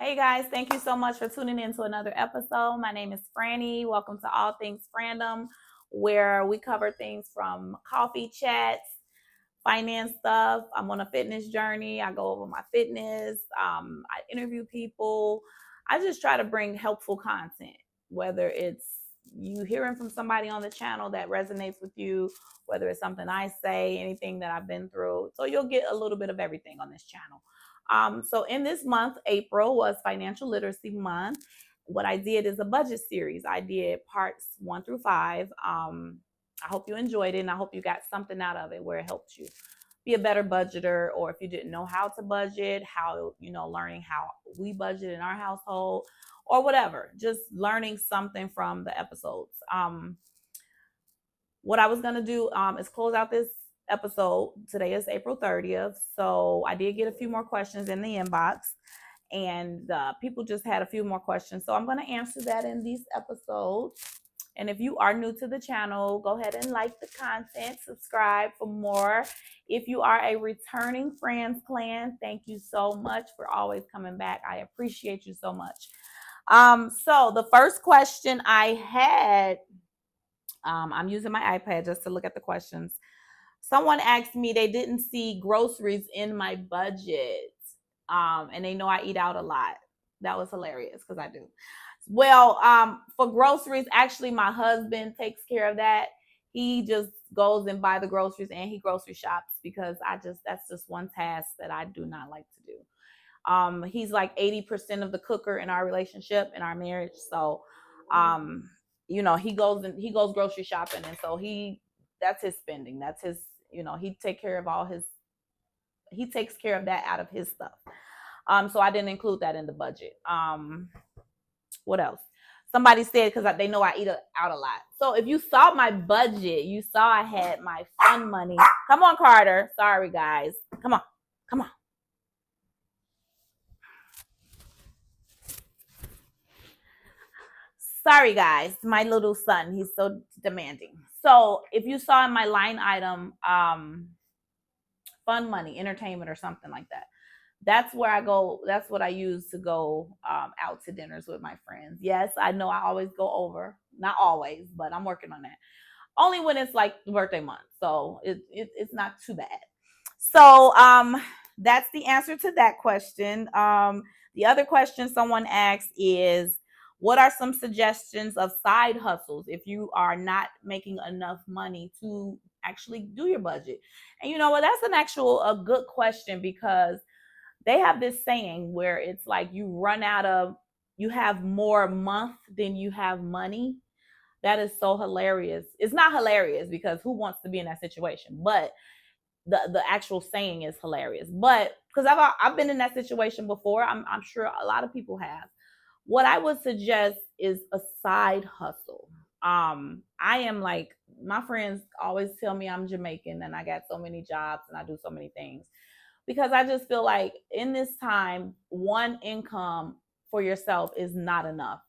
Hey guys, thank you so much for tuning in to another episode. My name is Franny. Welcome to All Things Frandom, where we cover things from coffee chats, finance stuff. I'm on a fitness journey. I go over my fitness. I interview people. I just try to bring helpful content, whether it's you hearing from somebody on the channel that resonates with you, whether it's something I say, anything that I've been through. So you'll get a little bit of everything on this channel. So in this month, April was Financial Literacy Month. What I did is a budget series. I did parts 1 through 5. I hope you enjoyed it, and I hope you got something out of it where it helped you be a better budgeter, or if you didn't know how to budget, how, learning how we budget in our household, or whatever, just learning something from the episodes. What I was going to do is close out this episode. Today is April 30th. So I did get a few more questions in the inbox, and people just had a few more questions. So I'm going to answer that in these episodes. And if you are new to the channel, go ahead and like the content, subscribe for more. If you are a returning Friends Clan, thank you so much for always coming back. I appreciate you so much. So the first question I had, I'm using my iPad just to look at the questions. Someone asked me they didn't see groceries in my budget, and they know I eat out a lot. That was hilarious because I do. Well, for groceries, actually, my husband takes care of that. He just goes and buy the groceries, and he grocery shops because that's just one task that I do not like to do. He's like 80% of the cooker in our relationship, in our marriage. So, he goes grocery shopping, and so that's his spending. That's his, he takes care of that out of his stuff. So I didn't include that in the budget. What else? Somebody said because they know I eat out a lot. So if you saw my budget, you saw I had my fun money. Come on, Carter. Sorry, guys. Come on. Sorry, guys. My little son, he's so demanding. So if you saw in my line item, fun money, entertainment, or something like that, that's where I go. That's what I use to go out to dinners with my friends. Yes, I know I always go over. Not always, but I'm working on that. Only when it's like birthday month. So it's not too bad. So that's the answer to that question. The other question someone asked is, what are some suggestions of side hustles if you are not making enough money to actually do your budget? And you know what? That's a good question, because they have this saying where it's like you have more month than you have money. That is so hilarious. It's not hilarious because who wants to be in that situation? But the actual saying is hilarious. But because I've been in that situation before, I'm sure a lot of people have. What I would suggest is a side hustle. I am like, my friends always tell me I'm Jamaican and I got so many jobs and I do so many things, because I just feel like in this time, one income for yourself is not enough.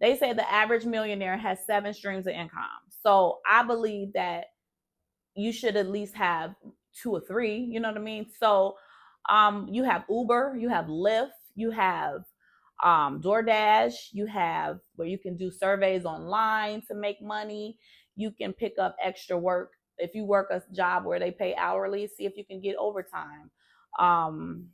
They say the average millionaire has 7 streams of income. So I believe that you should at least have 2 or 3, you know what I mean? So you have Uber, you have Lyft, you have DoorDash, you have where you can do surveys online to make money. You can pick up extra work. If you work a job where they pay hourly, see if you can get overtime. Um,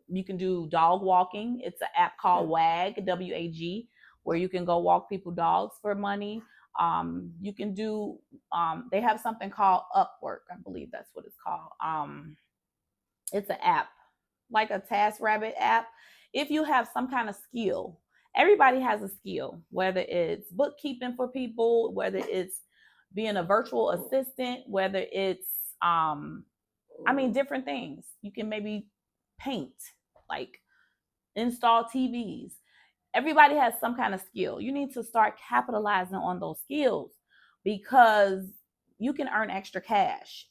you can do dog walking. It's an app called WAG, WAG, where you can go walk people dogs for money. You can do, they have something called Upwork. I believe that's what it's called. It's an app, like a TaskRabbit app. If you have some kind of skill, everybody has a skill, whether it's bookkeeping for people, whether it's being a virtual assistant, whether it's, different things. You can maybe paint, like install TVs. Everybody has some kind of skill. You need to start capitalizing on those skills because you can earn extra cash.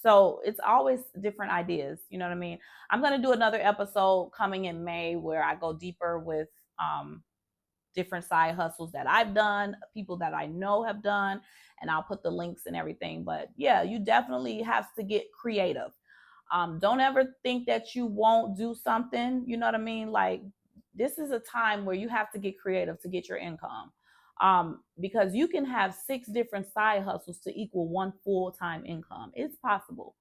So it's always different ideas. You know what I mean? I'm going to do another episode coming in May where I go deeper with different side hustles that I've done, people that I know have done, and I'll put the links and everything. But yeah, you definitely have to get creative. Don't ever think that you won't do something. You know what I mean? Like, this is a time where you have to get creative to get your income. Because you can have 6 different side hustles to equal one full-time income. It's possible.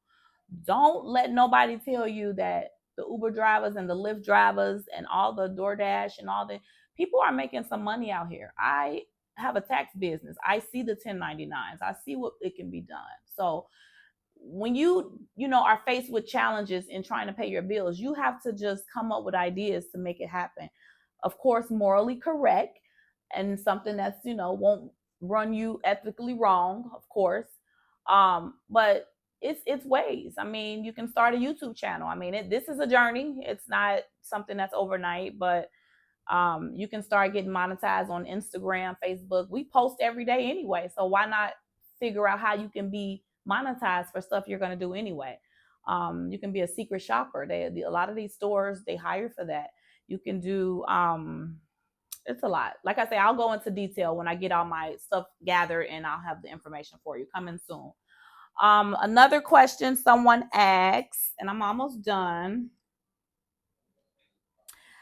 Don't let nobody tell you that the Uber drivers and the Lyft drivers and all the DoorDash and all the people are making some money out here. I have a tax business. I see the 1099s. I see what it can be done. So when you are faced with challenges in trying to pay your bills, you have to just come up with ideas to make it happen. Of course, morally correct and something that's, won't run you ethically wrong, of course. But it's ways. I mean, you can start a YouTube channel. I mean, this is a journey. It's not something that's overnight, but you can start getting monetized on Instagram, Facebook. We post every day anyway, so why not figure out how you can be monetized for stuff you're going to do anyway? You can be a secret shopper. A lot of these stores, they hire for that. You can do it's a lot. Like I say, I'll go into detail when I get all my stuff gathered, and I'll have the information for you coming soon. Another question someone asks, and I'm almost done.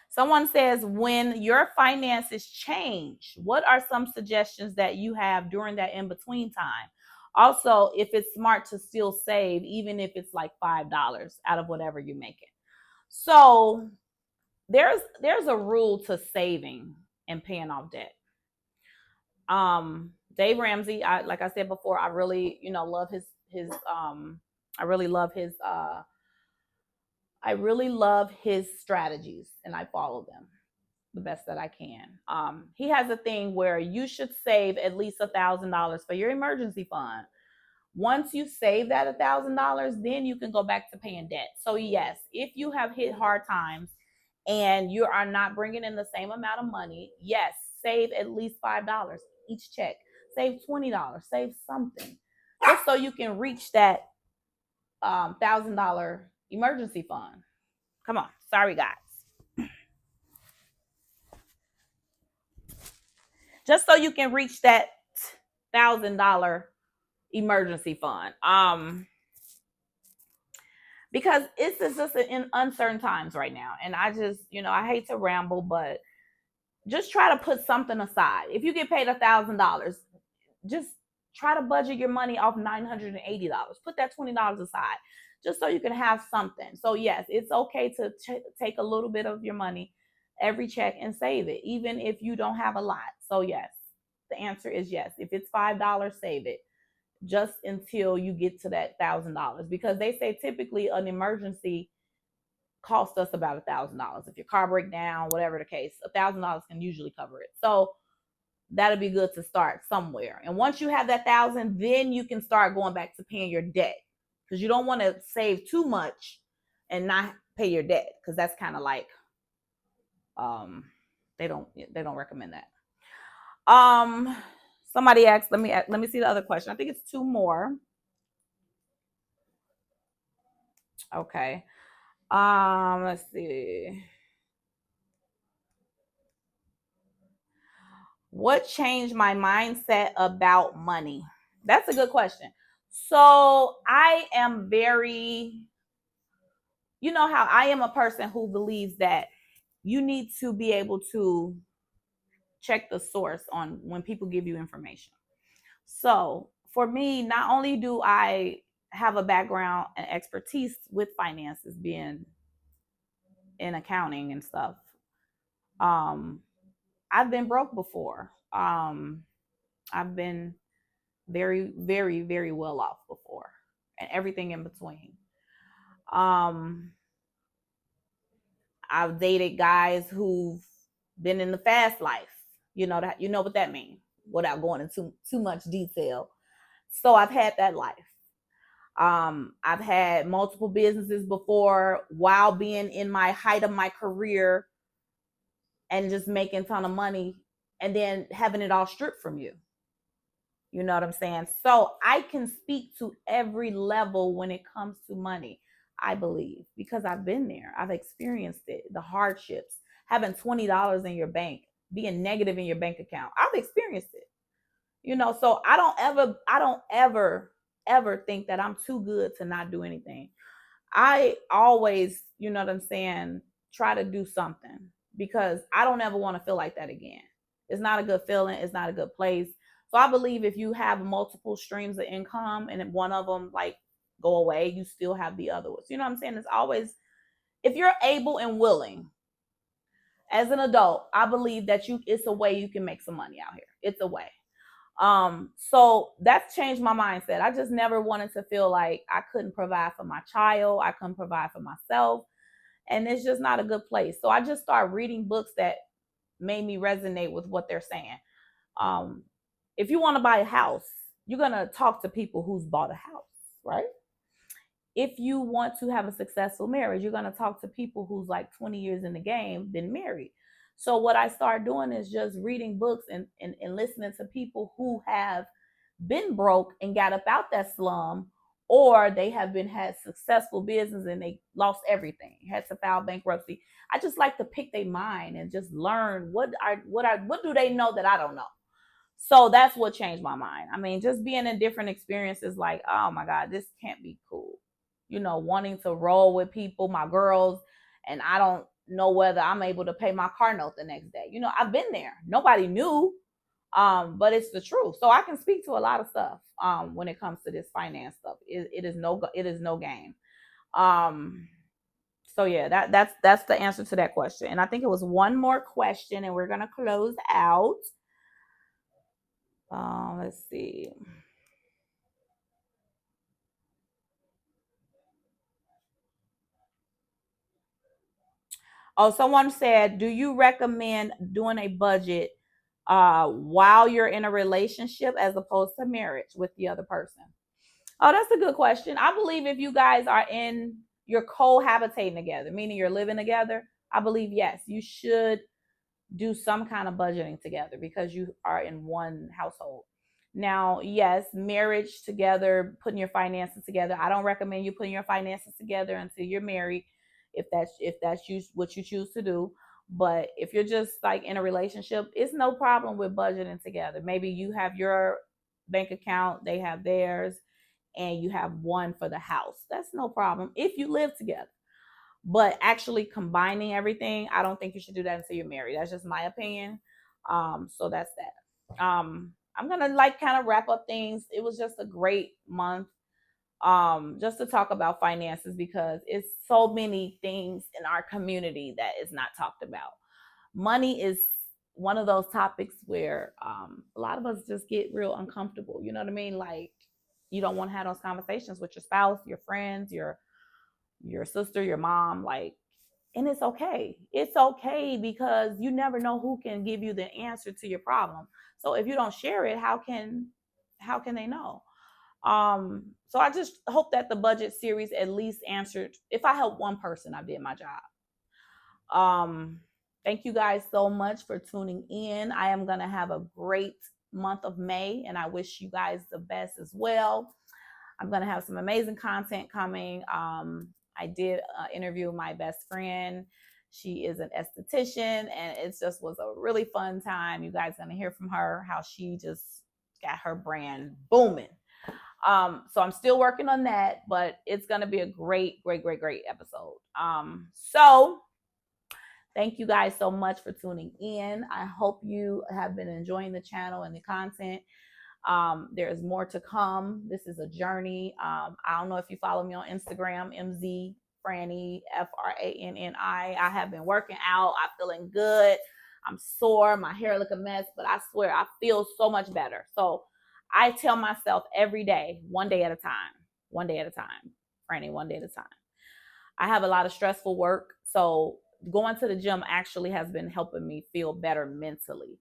Someone says, when your finances change, what are some suggestions that you have during that in-between time? Also, if it's smart to still save, even if it's like $5 out of whatever you're making. So there's a rule to saving and paying off debt. Dave Ramsey, like I said before, I really, love his I really love his strategies, and I follow them the best that I can. He has a thing where you should save at least $1,000 for your emergency fund. Once you save that $1,000, then you can go back to paying debt. So yes, if you have hit hard times and you are not bringing in the same amount of money, yes, save at least $5 each check. Save $20. Save something, just so you can reach that $1,000 emergency fund. Come on, sorry guys. Just so you can reach that $1,000 emergency fund. Because it's just in uncertain times right now, and I just, I hate to ramble, but just try to put something aside. If you get paid $1,000, just try to budget your money off $980. Put that $20 aside, just so you can have something. So yes, it's okay to take a little bit of your money every check and save it, even if you don't have a lot. So yes, the answer is yes. If it's $5, save it just until you get to that $1,000, because they say typically an emergency costs us about $1,000. If your car breaks down, whatever the case, $1,000 can usually cover it. So that'll be good to start somewhere. And once you have that 1,000, then you can start going back to paying your debt, because you don't want to save too much and not pay your debt, because that's kind of like they don't recommend that. Somebody asked, let me see the other question. I think it's 2 more. Okay. Let's see. What changed my mindset about money? That's a good question. So I am very, how I am a person who believes that you need to be able to check the source on when people give you information. So for me, not only do I have a background and expertise with finances, being in accounting and stuff, I've been broke before. I've been very, very, very well off before, and everything in between. I've dated guys who've been in the fast life. You know what that means, without going into too much detail. So I've had that life. I've had multiple businesses before while being in my height of my career and just making a ton of money, and then having it all stripped from you. You know what I'm saying? So I can speak to every level when it comes to money, I believe, because I've been there. I've experienced it, the hardships, having $20 in your bank, being negative in your bank account. I've experienced it. So I don't ever think that I'm too good to not do anything. I always, you know what I'm saying, try to do something. because I don't ever want to feel like that again. It's not a good feeling. It's not a good place. So I believe if you have multiple streams of income and one of them like go away, you still have the other ones. You know what I'm saying? It's always, if you're able and willing as an adult, I believe that it's a way you can make some money out here. It's a way. So that's changed my mindset. I just never wanted to feel like I couldn't provide for my child, I couldn't provide for myself, and it's just not a good place. So I just started reading books that made me resonate with what they're saying. Um, if you want to buy a house, you're gonna talk to people who's bought a house, right? If you want to have a successful marriage, you're gonna talk to people who's like 20 years in the game, been married. So what I started doing is just reading books and listening to people who have been broke and got up out that slum, or they have been had successful business and they lost everything, had to file bankruptcy. I just like to pick their mind and just learn what do they know that I don't know. So that's what changed my mind. I mean, just being in different experiences, like, oh my God, this can't be cool. You know, wanting to roll with people, my girls, and I don't know whether I'm able to pay my car note the next day. You know, I've been there. Nobody knew, but it's the truth. So I can speak to a lot of stuff when it comes to this finance stuff. It is no game. Um, so yeah, that's the answer to that question. And I think it was one more question, and we're gonna close out. Let's see. Oh, someone said, do you recommend doing a budget while you're in a relationship as opposed to marriage with the other person? Oh, that's a good question. I believe if you guys are you're cohabitating together, meaning you're living together, I believe, yes, you should do some kind of budgeting together because you are in one household. Now, yes, marriage together, putting your finances together. I don't recommend you putting your finances together until you're married, if that's what you choose to do. But if you're just like in a relationship, it's no problem with budgeting together. Maybe you have your bank account, they have theirs, and you have one for the house. That's no problem if you live together. But actually combining everything, I don't think you should do that until you're married. That's just my opinion. So that's that. I'm gonna like kind of wrap up things. It was just a great month, just to talk about finances because it's so many things in our community that is not talked about. Money is one of those topics where a lot of us just get real uncomfortable. You know what I mean? Like you don't want to have those conversations with your spouse, your friends, your sister, your mom, like, and it's okay. It's okay because you never know who can give you the answer to your problem. So if you don't share it, how can they know? So I just hope that the budget series at least answered. If I help one person, I did my job. Thank you guys so much for tuning in. I am gonna have a great month of May, and I wish you guys the best as well. I'm gonna have some amazing content coming. I did interview my best friend. She is an esthetician, and it just was a really fun time. You guys gonna hear from her how she just got her brand booming. So I'm still working on that, but it's gonna be a great, great, great, great episode. So thank you guys so much for tuning in. I hope you have been enjoying the channel and the content. There's more to come. This is a journey. I don't know if you follow me on Instagram, MZ Franny, Franni. I have been working out. I'm feeling good. I'm sore. My hair look a mess, but I swear I feel so much better. So I tell myself every day, one day at a time, one day at a time, Franny, one day at a time. I have a lot of stressful work. So going to the gym actually has been helping me feel better mentally.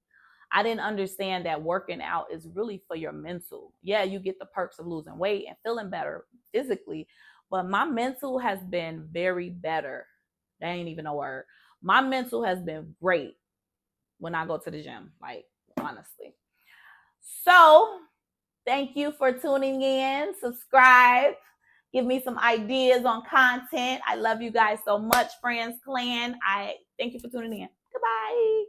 I didn't understand that working out is really for your mental. Yeah, you get the perks of losing weight and feeling better physically, but my mental has been very better. That ain't even a word. My mental has been great when I go to the gym, like honestly. So thank you for tuning in. Subscribe. Give me some ideas on content. I love you guys so much, friends, clan. I thank you for tuning in. Goodbye.